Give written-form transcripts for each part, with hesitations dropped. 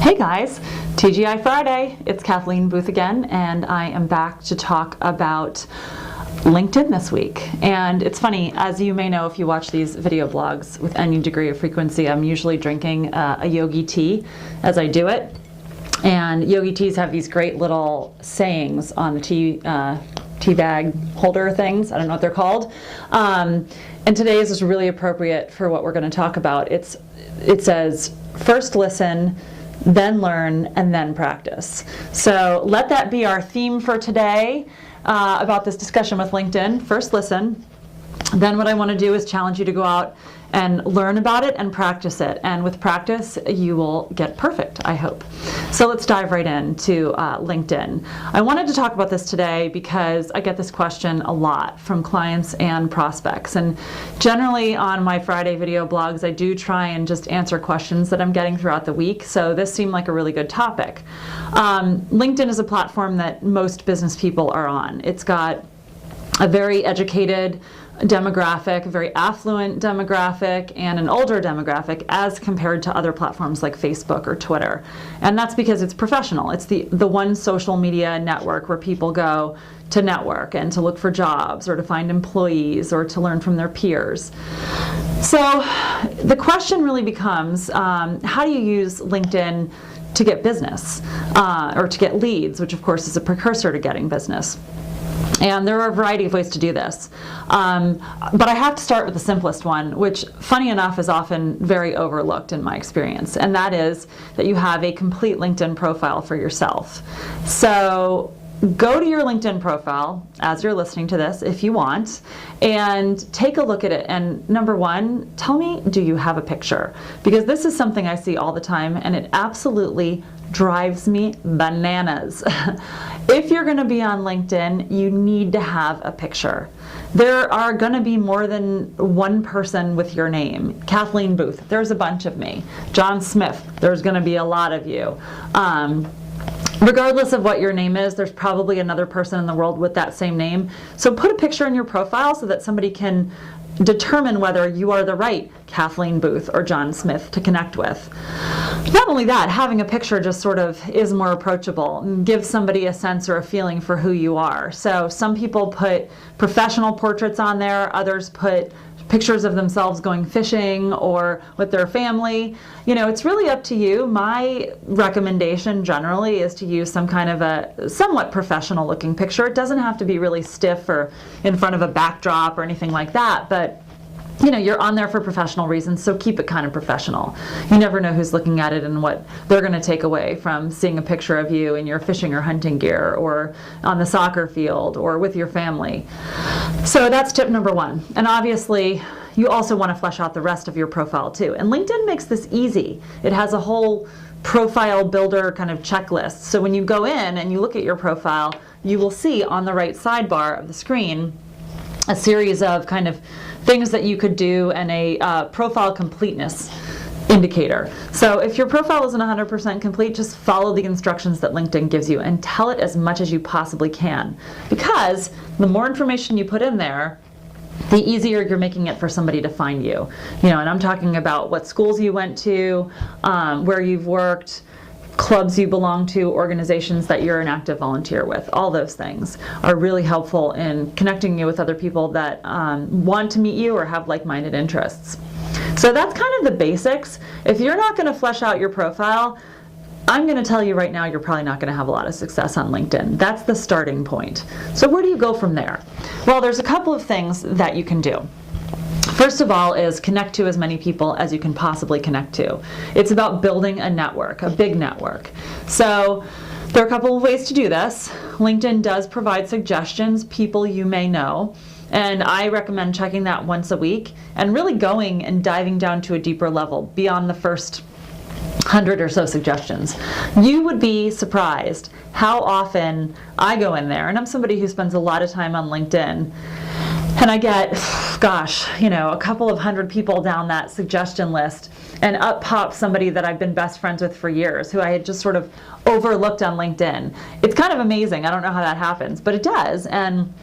Hey guys, TGI Friday. It's Kathleen Booth again, and I am back to talk about LinkedIn this week. And it's funny, as you may know if you watch these video blogs with any degree of frequency, I'm usually drinking a yogi tea as I do it. And yogi teas have these great little sayings on the tea bag holder things. I don't know what they're called. And today's is really appropriate for what we're going to talk about. It says, first listen, then learn, and then practice. So let that be our theme for today about this discussion with LinkedIn. First listen. Then what I want to do is challenge you to go out and learn about it and practice it. And with practice, you will get perfect, I hope. So let's dive right into LinkedIn. I wanted to talk about this today because I get this question a lot from clients and prospects. And generally on my Friday video blogs, I do try and just answer questions that I'm getting throughout the week. So this seemed like a really good topic. LinkedIn is a platform that most business people are on. It's got a very educated demographic, a very affluent demographic, and an older demographic as compared to other platforms like Facebook or Twitter. And that's because it's professional. It's the one social media network where people go to network and to look for jobs or to find employees or to learn from their peers. So the question really becomes, how do you use LinkedIn to get business or to get leads, which of course is a precursor to getting business? And there are a variety of ways to do this. But I have to start with the simplest one, which, funny enough, is often very overlooked in my experience. And that is that you have a complete LinkedIn profile for yourself. So go to your LinkedIn profile as you're listening to this, if you want, and take a look at it. And number one, tell me, do you have a picture? Because this is something I see all the time, and it absolutely drives me bananas. If you're going to be on LinkedIn, you need to have a picture. There are going to be more than one person with your name. Kathleen Booth, there's a bunch of me. John Smith, there's going to be a lot of you. Regardless of what your name is, there's probably another person in the world with that same name. So put a picture in your profile so that somebody can determine whether you are the right Kathleen Booth or John Smith to connect with. Not only that, having a picture just sort of is more approachable and gives somebody a sense or a feeling for who you are. So some people put professional portraits on there, others put pictures of themselves going fishing or with their family. You know, it's really up to you. My recommendation generally is to use some kind of a somewhat professional looking picture. It doesn't have to be really stiff or in front of a backdrop or anything like that, but you know, you're on there for professional reasons, so keep it kind of professional. You never know who's looking at it and what they're going to take away from seeing a picture of you in your fishing or hunting gear or on the soccer field or with your family. So that's tip number one. And obviously, you also want to flesh out the rest of your profile too. And LinkedIn makes this easy. It has a whole profile builder kind of checklist. So when you go in and you look at your profile, you will see on the right sidebar of the screen a series of kind of things that you could do and a profile completeness indicator. So if your profile isn't 100% complete, just follow the instructions that LinkedIn gives you and tell it as much as you possibly can. Because the more information you put in there, the easier you're making it for somebody to find you. You know, and I'm talking about what schools you went to, where you've worked, clubs you belong to, organizations that you're an active volunteer with. All those things are really helpful in connecting you with other people that want to meet you or have like-minded interests. So that's kind of the basics. If you're not going to flesh out your profile, I'm going to tell you right now, you're probably not going to have a lot of success on LinkedIn. That's the starting point. So where do you go from there? Well, there's a couple of things that you can do. First of all is connect to as many people as you can possibly connect to. It's about building a network, a big network. So there are a couple of ways to do this. LinkedIn does provide suggestions, people you may know, and I recommend checking that once a week and really going and diving down to a deeper level beyond the first 100 or so suggestions. You would be surprised how often I go in there, and I'm somebody who spends a lot of time on LinkedIn, and I get, gosh, you know, a couple of hundred people down that suggestion list, and up pops somebody that I've been best friends with for years, who I had just sort of overlooked on LinkedIn. It's kind of amazing. I don't know how that happens, but it does. And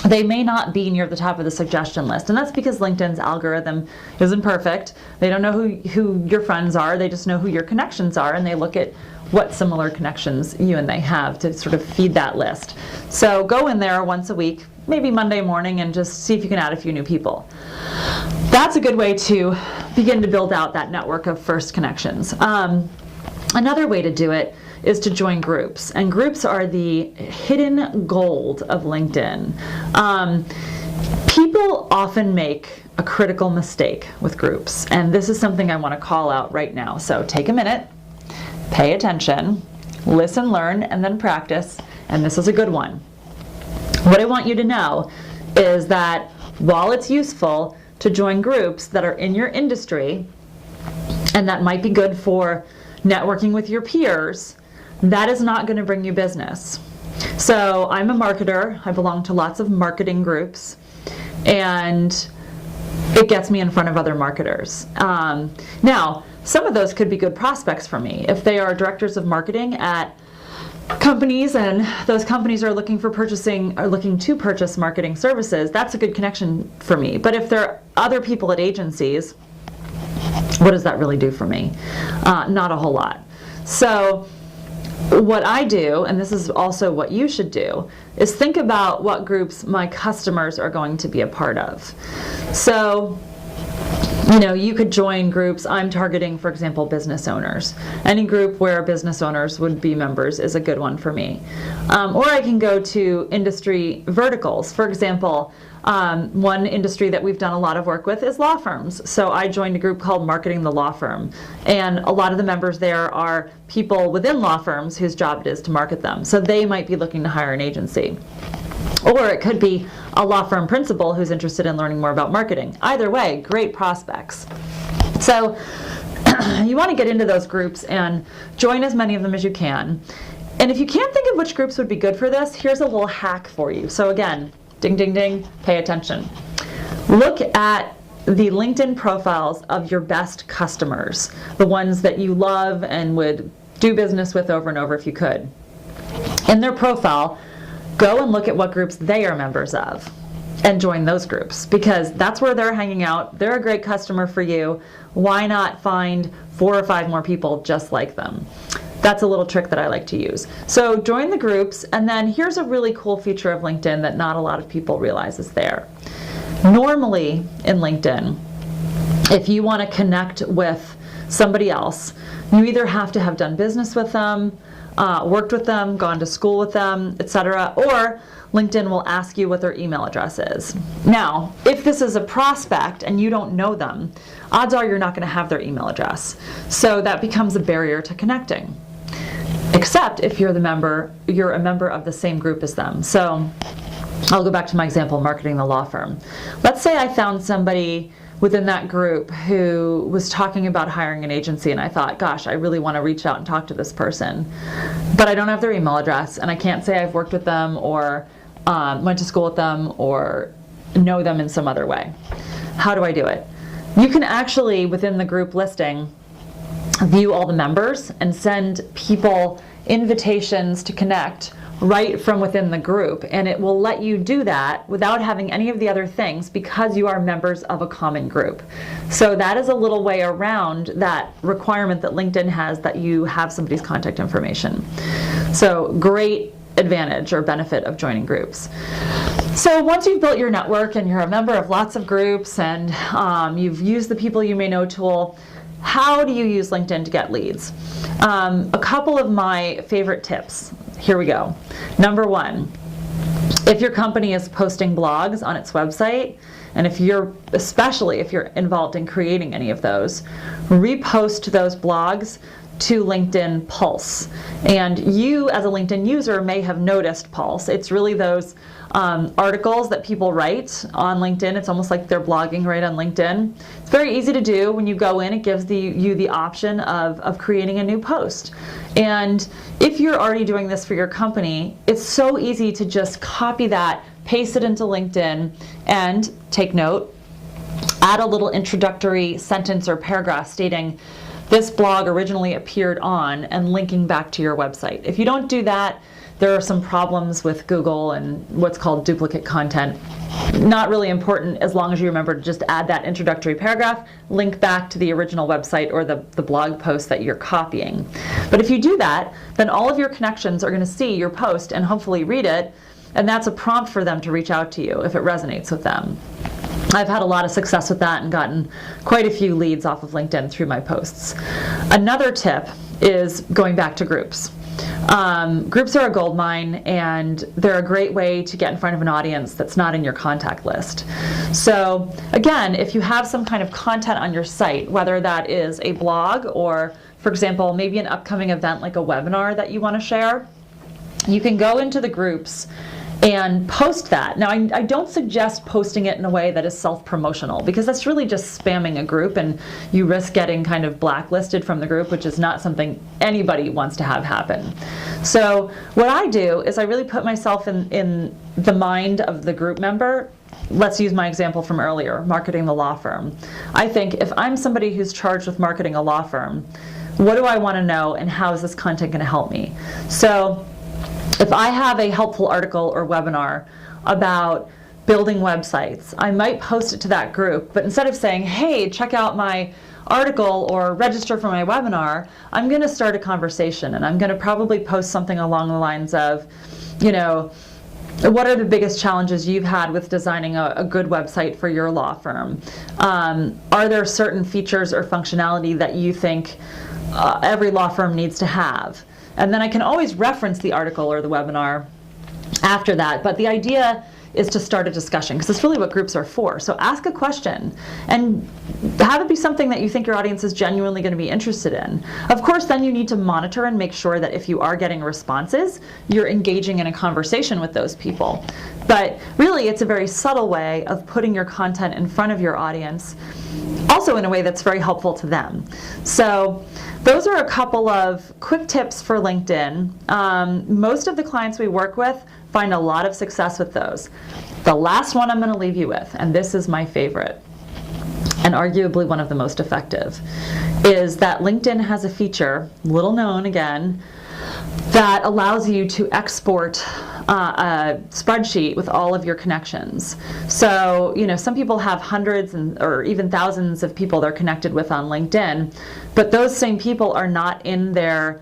they may not be near the top of the suggestion list. And that's because LinkedIn's algorithm isn't perfect. They don't know who your friends are. They just know who your connections are, and they look at what similar connections you and they have to sort of feed that list. So go in there once a week, maybe Monday morning, and just see if you can add a few new people. That's a good way to begin to build out that network of first connections. Another way to do it is to join groups, and groups are the hidden gold of LinkedIn. People often make a critical mistake with groups, and this is something I want to call out right now. So take a minute, pay attention, listen, learn, and then practice, and this is a good one. What I want you to know is that while it's useful to join groups that are in your industry, and that might be good for networking with your peers, that is not going to bring you business. So I'm a marketer. I belong to lots of marketing groups, and it gets me in front of other marketers. Now, some of those could be good prospects for me. If they are directors of marketing at companies, and those companies are looking to purchase marketing services, that's a good connection for me. But if there are other people at agencies, what does that really do for me? Not a whole lot. So what I do, and this is also what you should do, is think about what groups my customers are going to be a part of. So, you could join groups. I'm targeting, for example, business owners. Any group where business owners would be members is a good one for me. Or I can go to industry verticals. For example, one industry that we've done a lot of work with is law firms. So I joined a group called Marketing the Law Firm. And a lot of the members there are people within law firms whose job it is to market them. So they might be looking to hire an agency. Or it could be a law firm principal who's interested in learning more about marketing. Either way, great prospects. So you want to get into those groups and join as many of them as you can. And if you can't think of which groups would be good for this, here's a little hack for you. So again, ding, ding, ding, pay attention. Look at the LinkedIn profiles of your best customers, the ones that you love and would do business with over and over if you could. In their profile, go and look at what groups they are members of and join those groups, because that's where they're hanging out. They're a great customer for you. Why not find 4 or 5 more people just like them? That's a little trick that I like to use. So join the groups, and then here's a really cool feature of LinkedIn that not a lot of people realize is there. Normally in LinkedIn, if you want to connect with somebody else, you either have to have done business with them, worked with them, gone to school with them, etc., or LinkedIn will ask you what their email address is. Now, if this is a prospect and you don't know them, odds are you're not going to have their email address. So that becomes a barrier to connecting. Except if you're a member of the same group as them. So I'll go back to my example, Marketing the Law Firm. Let's say I found somebody within that group who was talking about hiring an agency, and I thought, gosh, I really want to reach out and talk to this person, but I don't have their email address, and I can't say I've worked with them or went to school with them or know them in some other way. How do I do it? You can actually, within the group listing, view all the members and send people invitations to connect right from within the group, and it will let you do that without having any of the other things because you are members of a common group. So that is a little way around that requirement that LinkedIn has that you have somebody's contact information. So great advantage or benefit of joining groups. So once you've built your network and you're a member of lots of groups and you've used the people you may know tool, how do you use LinkedIn to get leads? A couple of my favorite tips. Here we go. Number 1, if your company is posting blogs on its website, and especially if you're involved in creating any of those, repost those blogs to LinkedIn Pulse. And you as a LinkedIn user may have noticed Pulse. It's really those articles that people write on LinkedIn. It's almost like they're blogging right on LinkedIn. It's very easy to do. When you go in, it gives you the option of creating a new post. And if you're already doing this for your company, it's so easy to just copy that, paste it into LinkedIn, and take note, add a little introductory sentence or paragraph stating, this blog originally appeared on and linking back to your website. If you don't do that, there are some problems with Google and what's called duplicate content. Not really important as long as you remember to just add that introductory paragraph, link back to the original website or the blog post that you're copying. But if you do that, then all of your connections are going to see your post and hopefully read it, and that's a prompt for them to reach out to you if it resonates with them. I've had a lot of success with that and gotten quite a few leads off of LinkedIn through my posts. Another tip is going back to groups. Groups are a goldmine, and they're a great way to get in front of an audience that's not in your contact list. So again, if you have some kind of content on your site, whether that is a blog or, for example, maybe an upcoming event like a webinar that you want to share, you can go into the groups and post that. Now, I don't suggest posting it in a way that is self-promotional, because that's really just spamming a group and you risk getting kind of blacklisted from the group, which is not something anybody wants to have happen. So what I do is I really put myself in the mind of the group member. Let's use my example from earlier, marketing the law firm. I think if I'm somebody who's charged with marketing a law firm, what do I want to know and how is this content going to help me? So if I have a helpful article or webinar about building websites, I might post it to that group, but instead of saying, hey, check out my article or register for my webinar, I'm going to start a conversation, and I'm going to probably post something along the lines of, you know, what are the biggest challenges you've had with designing a good website for your law firm? Are there certain features or functionality that you think every law firm needs to have? And then I can always reference the article or the webinar after that. But the idea is to start a discussion, because that's really what groups are for. So ask a question and have it be something that you think your audience is genuinely going to be interested in. Of course, then you need to monitor and make sure that if you are getting responses, you're engaging in a conversation with those people. But really, it's a very subtle way of putting your content in front of your audience, also in a way that's very helpful to them. So those are a couple of quick tips for LinkedIn. Most of the clients we work with find a lot of success with those. The last one I'm going to leave you with, and this is my favorite, and arguably one of the most effective, is that LinkedIn has a feature, little known again, that allows you to export a spreadsheet with all of your connections. So, you know, some people have hundreds or even thousands of people they're connected with on LinkedIn, but those same people are not in their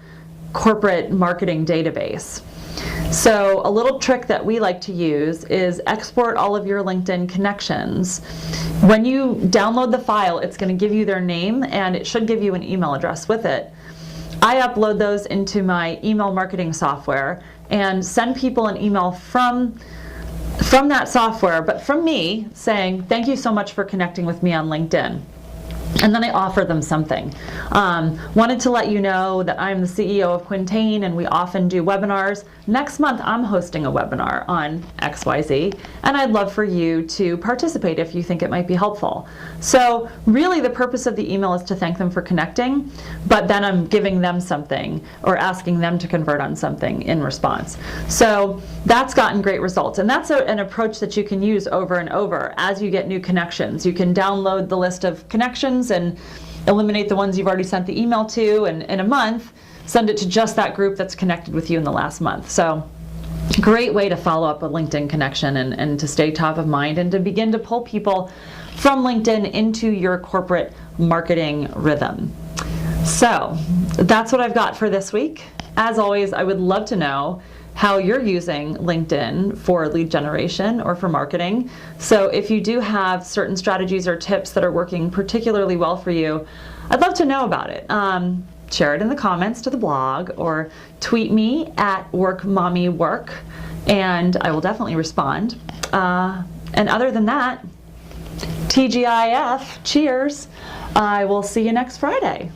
corporate marketing database. So a little trick that we like to use is export all of your LinkedIn connections. When you download the file, it's going to give you their name, and it should give you an email address with it. I upload those into my email marketing software and send people an email from that software, but from me, saying, thank you so much for connecting with me on LinkedIn. And then I offer them something. Wanted to let you know that I'm the CEO of Quintain, and we often do webinars. Next month, I'm hosting a webinar on XYZ, and I'd love for you to participate if you think it might be helpful. So really, the purpose of the email is to thank them for connecting, but then I'm giving them something or asking them to convert on something in response. So that's gotten great results, and that's an approach that you can use over and over as you get new connections. You can download the list of connections and eliminate the ones you've already sent the email to, and in a month, send it to just that group that's connected with you in the last month. So great way to follow up a LinkedIn connection and to stay top of mind and to begin to pull people from LinkedIn into your corporate marketing rhythm. So that's what I've got for this week. As always, I would love to know how you're using LinkedIn for lead generation or for marketing. So if you do have certain strategies or tips that are working particularly well for you, I'd love to know about it. Share it in the comments to the blog or tweet me at WorkMommyWork, and I will definitely respond. And other than that, TGIF, cheers. I will see you next Friday.